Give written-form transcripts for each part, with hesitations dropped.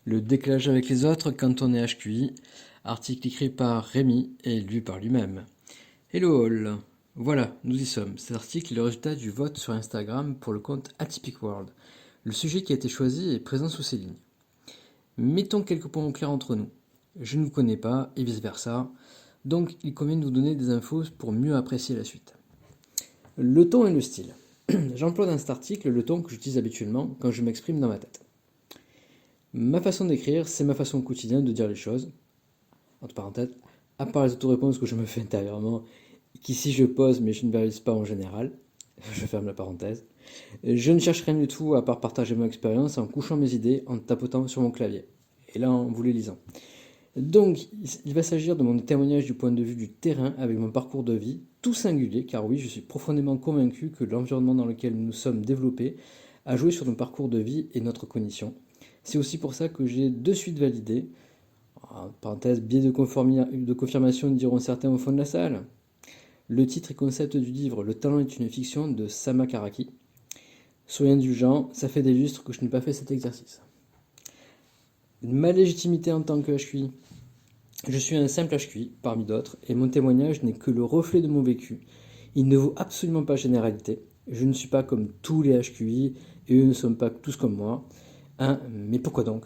Le décalage avec les autres quand on est HQI, article écrit par Rémi et lu par lui-même. Hello all. Voilà, nous y sommes. Cet article est le résultat du vote sur Instagram pour le compte Atypic World. Le sujet qui a été choisi est présent sous ces lignes. Mettons quelques points au clair entre nous. Je ne vous connais pas et vice-versa, donc il convient de vous donner des infos pour mieux apprécier la suite. Le ton et le style. J'emploie dans cet article le ton que j'utilise habituellement quand je m'exprime dans ma tête. Ma façon d'écrire, c'est ma façon quotidienne de dire les choses. Entre parenthèses, à part les autoréponses que je me fais intérieurement, qu'ici je pose mais je ne verbalise pas en général. Je ferme la parenthèse. Je ne cherche rien du tout à part partager mon expérience en couchant mes idées, en tapotant sur mon clavier. Et là, en vous les lisant. Donc, il va s'agir de mon témoignage du point de vue du terrain avec mon parcours de vie, tout singulier, car oui, je suis profondément convaincu que l'environnement dans lequel nous sommes développés a joué sur nos parcours de vie et notre cognition. C'est aussi pour ça que j'ai de suite validé, en parenthèse, biais de confirmation diront certains au fond de la salle. Le titre et concept du livre Le talent est une fiction de Sama Karaki. Soyez indulgents, ça fait des lustres que je n'ai pas fait cet exercice. Ma légitimité en tant que HQI. Je suis un simple HQI, parmi d'autres, et mon témoignage n'est que le reflet de mon vécu. Il ne vaut absolument pas généralité. Je ne suis pas comme tous les HQI, et eux ne sont pas tous comme moi. Mais pourquoi donc?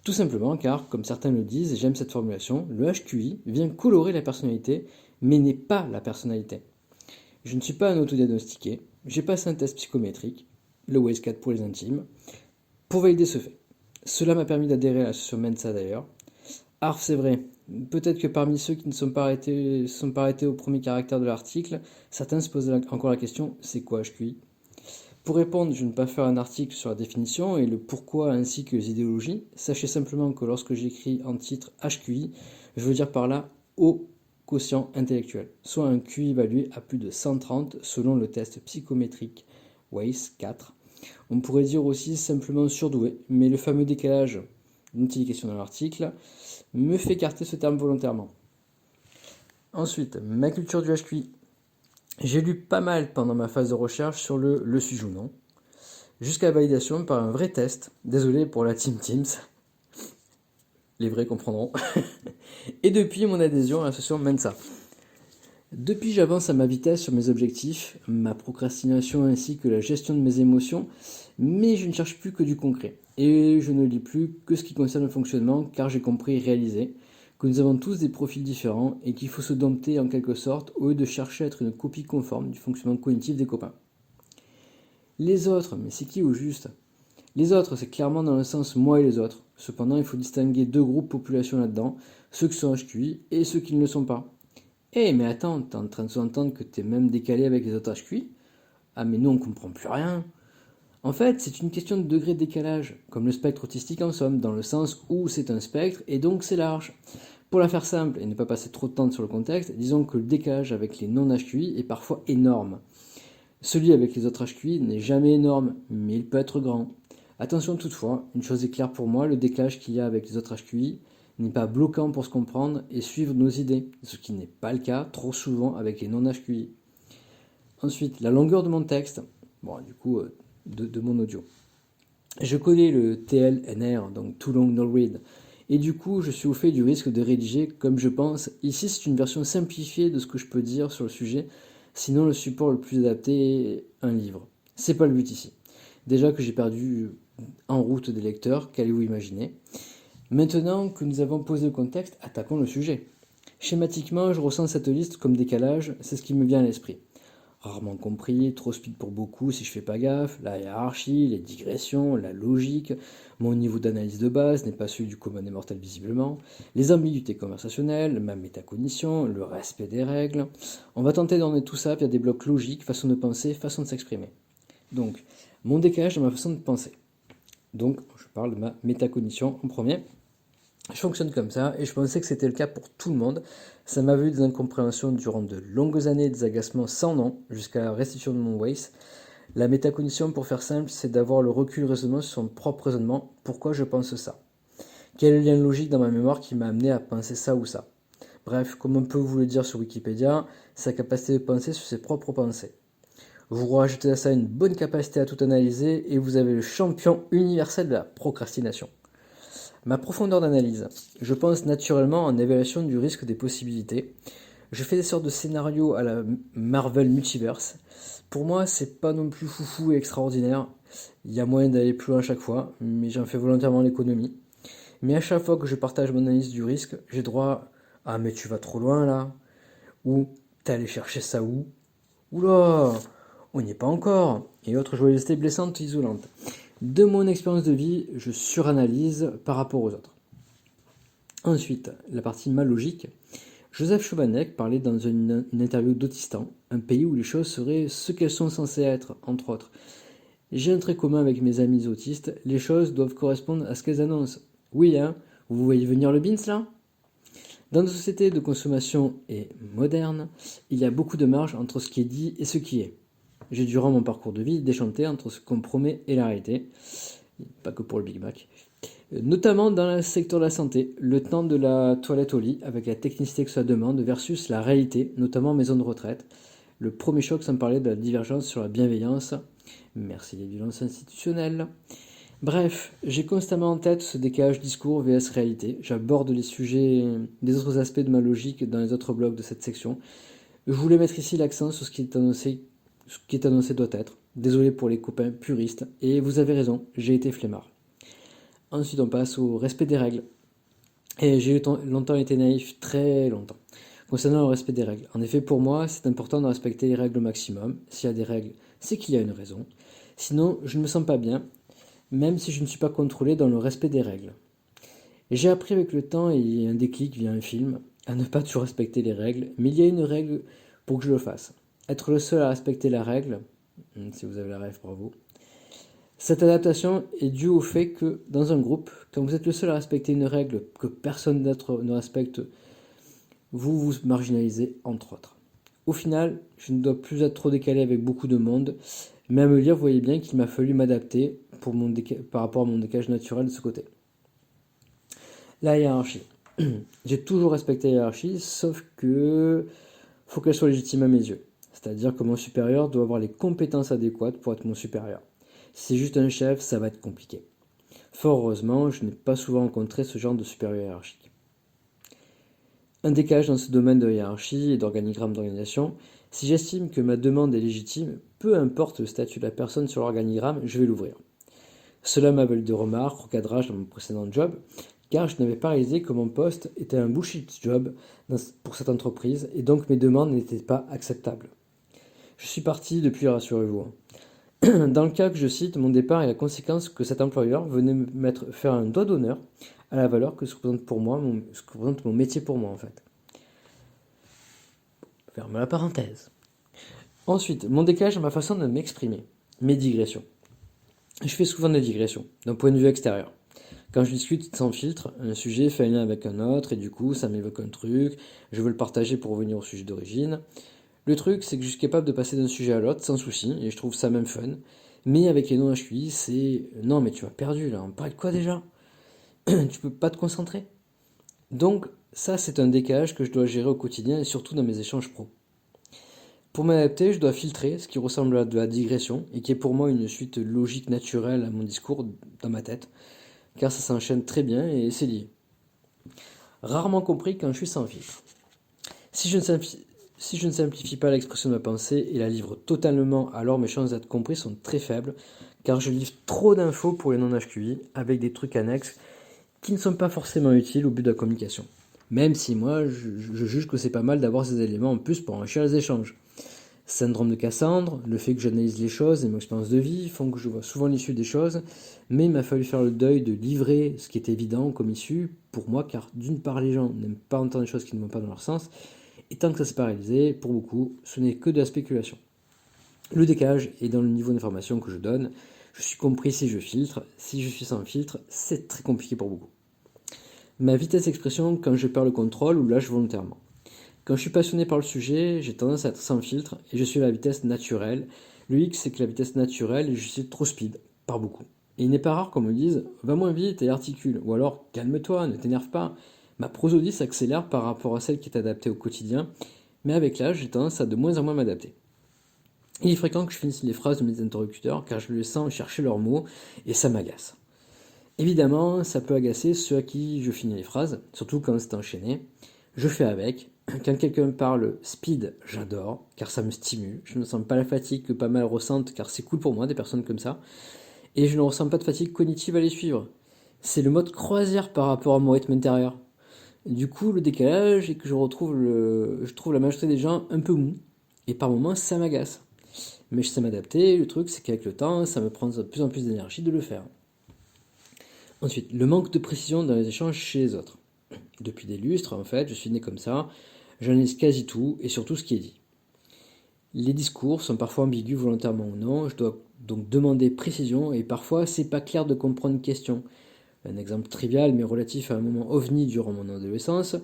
Tout simplement car, comme certains le disent, et j'aime cette formulation, le HQI vient colorer la personnalité, mais n'est pas la personnalité. Je ne suis pas un autodiagnostiqué, j'ai passé un test psychométrique, le WAIS 4 pour les intimes, pour valider ce fait. Cela m'a permis d'adhérer à l'association Mensa d'ailleurs. C'est vrai, peut-être que parmi ceux qui ne sont pas arrêtés au premier caractère de l'article, certains se posent encore la question, c'est quoi HQI? Pour répondre, je ne vais pas faire un article sur la définition et le pourquoi ainsi que les idéologies. Sachez simplement que lorsque j'écris en titre HQI, je veux dire par là haut quotient intellectuel, soit un QI évalué à plus de 130 selon le test psychométrique WAIS 4. On pourrait dire aussi simplement surdoué, mais le fameux décalage dont il est question dans l'article me fait écarter ce terme volontairement. Ensuite, ma culture du HQI. J'ai lu pas mal pendant ma phase de recherche sur le suis-je ou non, jusqu'à la validation par un vrai test, désolé pour la Team Teams, les vrais comprendront, et depuis mon adhésion à l'association Mensa. Depuis j'avance à ma vitesse sur mes objectifs, ma procrastination ainsi que la gestion de mes émotions, mais je ne cherche plus que du concret, et je ne lis plus que ce qui concerne le fonctionnement car j'ai compris et réalisé que nous avons tous des profils différents et qu'il faut se dompter en quelque sorte au lieu de chercher à être une copie conforme du fonctionnement cognitif des copains. Les autres, mais c'est qui au juste? Les autres, c'est clairement dans le sens moi et les autres. Cependant, il faut distinguer deux groupes population là-dedans, ceux qui sont HQI et ceux qui ne le sont pas. Mais attends, t'es en train de s'entendre que t'es même décalé avec les autres HQI? Ah mais nous on comprend plus rien. En fait, c'est une question de degré de décalage, comme le spectre autistique en somme, dans le sens où c'est un spectre et donc c'est large. Pour la faire simple et ne pas passer trop de temps sur le contexte, disons que le décalage avec les non-HQI est parfois énorme. Celui avec les autres HQI n'est jamais énorme, mais il peut être grand. Attention toutefois, une chose est claire pour moi, le décalage qu'il y a avec les autres HQI n'est pas bloquant pour se comprendre et suivre nos idées, ce qui n'est pas le cas trop souvent avec les non-HQI. Ensuite, la longueur de mon texte, de mon audio. Je connais le TLNR, donc Too Long No Read, et du coup je suis au fait du risque de rédiger comme je pense. Ici c'est une version simplifiée de ce que je peux dire sur le sujet, sinon le support le plus adapté est un livre. C'est pas le but ici. Déjà que j'ai perdu en route des lecteurs, qu'allez-vous imaginer? Maintenant que nous avons posé le contexte, attaquons le sujet. Schématiquement, je ressens cette liste comme décalage, c'est ce qui me vient à l'esprit. Rarement compris, trop speed pour beaucoup si je fais pas gaffe, la hiérarchie, les digressions, la logique, mon niveau d'analyse de base n'est pas celui du commun des mortels visiblement, les ambiguïtés conversationnelles, ma métacognition, le respect des règles. On va tenter d'emmener tout ça via des blocs logiques, façon de penser, façon de s'exprimer. Donc, mon décalage dans ma façon de penser. Donc, je parle de ma métacognition en premier. Je fonctionne comme ça et je pensais que c'était le cas pour tout le monde. Ça m'a valu des incompréhensions durant de longues années, des agacements sans nom, jusqu'à la restitution de mon Waze. La métacognition, pour faire simple, c'est d'avoir le recul raisonnement sur son propre raisonnement. Pourquoi je pense ça? Quel est le lien logique dans ma mémoire qui m'a amené à penser ça ou ça? Bref, comme on peut vous le dire sur Wikipédia, sa capacité de penser sur ses propres pensées. Vous rajoutez à ça une bonne capacité à tout analyser et vous avez le champion universel de la procrastination. Ma profondeur d'analyse. Je pense naturellement en évaluation du risque des possibilités. Je fais des sortes de scénarios à la Marvel Multiverse. Pour moi, c'est pas non plus foufou et extraordinaire. Il y a moyen d'aller plus loin à chaque fois, mais j'en fais volontairement l'économie. Mais à chaque fois que je partage mon analyse du risque, j'ai droit à mais tu vas trop loin là, ou t'es allé chercher ça où, oula, on n'y est pas encore, et autres joyeusetés blessantes isolantes. De mon expérience de vie, je suranalyse par rapport aux autres. Ensuite, la partie mal logique. Joseph Chovanec parlait dans une interview d'Autistan, un pays où les choses seraient ce qu'elles sont censées être, entre autres. J'ai un trait commun avec mes amis autistes, les choses doivent correspondre à ce qu'elles annoncent. Oui, hein, vous voyez venir le beans là? Dans nos sociétés de consommation et modernes, il y a beaucoup de marge entre ce qui est dit et ce qui est. J'ai durant mon parcours de vie déchanté entre ce qu'on promet et la réalité, pas que pour le Big Mac. Notamment dans le secteur de la santé, le temps de la toilette au lit, avec la technicité que cela demande, versus la réalité, notamment maison de retraite. Le premier choc sans parler de la divergence sur la bienveillance. Merci les violences institutionnelles. Bref, j'ai constamment en tête ce décalage discours vs réalité. J'aborde les sujets des autres aspects de ma logique dans les autres blogs de cette section. Je voulais mettre ici l'accent sur ce qui est annoncé doit être. Désolé pour les copains puristes. Et vous avez raison, j'ai été flemmard. Ensuite, on passe au respect des règles. Et j'ai longtemps été naïf, très longtemps, concernant le respect des règles. En effet, pour moi, c'est important de respecter les règles au maximum. S'il y a des règles, c'est qu'il y a une raison. Sinon, je ne me sens pas bien, même si je ne suis pas contrôlé dans le respect des règles. Et j'ai appris avec le temps et un déclic via un film à ne pas toujours respecter les règles, mais il y a une règle pour que je le fasse. Être le seul à respecter la règle, si vous avez la règle, bravo. Cette adaptation est due au fait que, dans un groupe, quand vous êtes le seul à respecter une règle que personne d'autre ne respecte, vous vous marginalisez, entre autres. Au final, je ne dois plus être trop décalé avec beaucoup de monde, mais à me lire, vous voyez bien qu'il m'a fallu m'adapter par rapport à mon décalage naturel de ce côté. La hiérarchie. J'ai toujours respecté la hiérarchie, sauf que faut qu'elle soit légitime à mes yeux. C'est-à-dire que mon supérieur doit avoir les compétences adéquates pour être mon supérieur. Si c'est juste un chef, ça va être compliqué. Fort heureusement, je n'ai pas souvent rencontré ce genre de supérieur hiérarchique. Un décalage dans ce domaine de hiérarchie et d'organigramme d'organisation. Si j'estime que ma demande est légitime, peu importe le statut de la personne sur l'organigramme, je vais l'ouvrir. Cela m'a valu de remarques, recadrage dans mon précédent job, car je n'avais pas réalisé que mon poste était un bullshit job pour cette entreprise, et donc mes demandes n'étaient pas acceptables. Je suis parti depuis, rassurez-vous. Dans le cas que je cite, mon départ est la conséquence que cet employeur venait me faire un doigt d'honneur à la valeur que ce que représente mon métier pour moi en fait. Ferme la parenthèse. Ensuite, mon décalage dans ma façon de m'exprimer. Mes digressions. Je fais souvent des digressions, d'un point de vue extérieur. Quand je discute sans filtre, un sujet fait un lien avec un autre, et du coup, ça m'évoque un truc, je veux le partager pour revenir au sujet d'origine. Le truc, c'est que je suis capable de passer d'un sujet à l'autre sans souci, et je trouve ça même fun. Mais avec les non-HQI, c'est non, mais tu m'as perdu là, on parle de quoi déjà? Tu peux pas te concentrer? Donc, ça, c'est un décalage que je dois gérer au quotidien et surtout dans mes échanges pro. Pour m'adapter, je dois filtrer ce qui ressemble à de la digression et qui est pour moi une suite logique naturelle à mon discours dans ma tête, car ça s'enchaîne très bien et c'est lié. Rarement compris quand je suis sans filtre. Si je ne simplifie pas l'expression de ma pensée et la livre totalement, alors mes chances d'être compris sont très faibles, car je livre trop d'infos pour les non-HQI, avec des trucs annexes qui ne sont pas forcément utiles au but de la communication. Même si moi, je juge que c'est pas mal d'avoir ces éléments en plus pour enrichir les échanges. Syndrome de Cassandre, le fait que j'analyse les choses et mon expérience de vie font que je vois souvent l'issue des choses, mais il m'a fallu faire le deuil de livrer ce qui est évident comme issue pour moi, car d'une part les gens n'aiment pas entendre des choses qui ne vont pas dans leur sens, et tant que ça s'est pas réalisé, pour beaucoup, ce n'est que de la spéculation. Le décalage est dans le niveau d'information que je donne. Je suis compris si je filtre, si je suis sans filtre, c'est très compliqué pour beaucoup. Ma vitesse d'expression quand je perds le contrôle ou lâche volontairement. Quand je suis passionné par le sujet, j'ai tendance à être sans filtre et je suis à la vitesse naturelle. Le X, c'est que la vitesse naturelle, je suis trop speed, par beaucoup. Et il n'est pas rare qu'on me dise « va moins vite et articule » ou alors « calme-toi, ne t'énerve pas ». Ma prosodie s'accélère par rapport à celle qui est adaptée au quotidien, mais avec l'âge, j'ai tendance à de moins en moins m'adapter. Il est fréquent que je finisse les phrases de mes interlocuteurs car je les sens chercher leurs mots et ça m'agace. Évidemment, ça peut agacer ceux à qui je finis les phrases, surtout quand c'est enchaîné. Je fais avec. Quand quelqu'un parle speed, j'adore, car ça me stimule. Je ne sens pas la fatigue que pas mal ressentent, car c'est cool pour moi, des personnes comme ça. Et je ne ressens pas de fatigue cognitive à les suivre. C'est le mode croisière par rapport à mon rythme intérieur. Du coup, le décalage est que je trouve la majorité des gens un peu mous, et par moments, ça m'agace. Mais je sais m'adapter, le truc c'est qu'avec le temps, ça me prend de plus en plus d'énergie de le faire. Ensuite, le manque de précision dans les échanges chez les autres. Depuis des lustres, en fait, je suis né comme ça, j'analyse quasi tout, et surtout ce qui est dit. Les discours sont parfois ambigus volontairement ou non, je dois donc demander précision, et parfois c'est pas clair de comprendre une question. Un exemple trivial mais relatif à un moment ovni durant mon adolescence,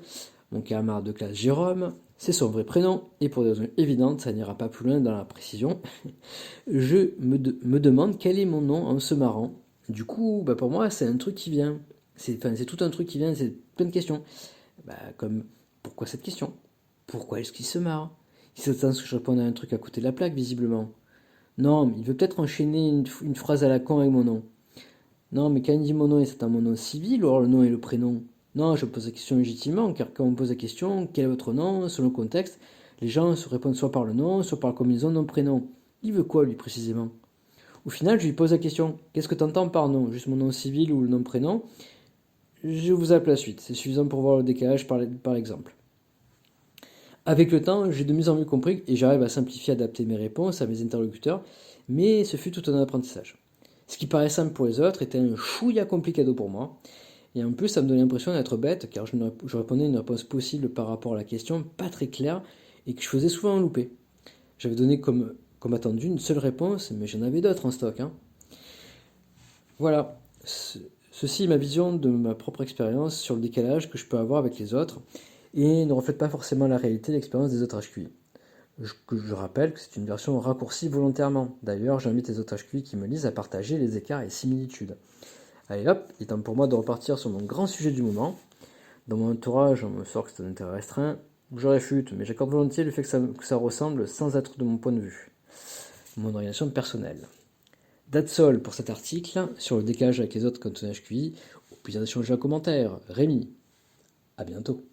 mon camarade de classe Jérôme, c'est son vrai prénom, et pour des raisons évidentes, ça n'ira pas plus loin dans la précision. Me demande quel est mon nom en se marrant. Du coup, pour moi, c'est un truc qui vient. C'est tout un truc qui vient, c'est plein de questions. Comme, pourquoi cette question? Pourquoi est-ce qu'il se marre? Il s'attend à ce que je réponde à un truc à côté de la plaque, visiblement. Non, mais il veut peut-être enchaîner une phrase à la con avec mon nom. Non, mais quand il dit mon nom, il s'attend à mon nom civil ou alors le nom et le prénom? Non, je pose la question légitimement, car quand on me pose la question, quel est votre nom, selon le contexte, les gens se répondent soit par le nom, soit par la combinaison nom-prénom. Il veut quoi, lui, précisément? Au final, je lui pose la question, qu'est-ce que tu entends par nom? Juste mon nom civil ou le nom-prénom? Je vous appelle la suite, c'est suffisant pour voir le décalage par l'exemple. Avec le temps, j'ai de mieux en mieux compris et j'arrive à simplifier, adapter mes réponses à mes interlocuteurs, mais ce fut tout un apprentissage. Ce qui paraît simple pour les autres était un chouïa complicado pour moi, et en plus ça me donnait l'impression d'être bête, car je répondais une réponse possible par rapport à la question, pas très claire, et que je faisais souvent un loupé. J'avais donné comme attendu une seule réponse, mais j'en avais d'autres en stock. Voilà, ceci est ma vision de ma propre expérience sur le décalage que je peux avoir avec les autres, et ne reflète pas forcément la réalité de l'expérience des autres HQI. Je rappelle que c'est une version raccourcie volontairement. D'ailleurs, j'invite les autres HQI qui me lisent à partager les écarts et similitudes. Allez hop, il est temps pour moi de repartir sur mon grand sujet du moment. Dans mon entourage, on me sort que c'est un intérêt restreint. Je réfute, mais j'accorde volontiers le fait que ça ressemble sans être de mon point de vue. Mon orientation personnelle. That's all pour cet article sur le décalage avec les autres cantonnages QI. Au plaisir d'échanger en commentaire. Rémi, à bientôt.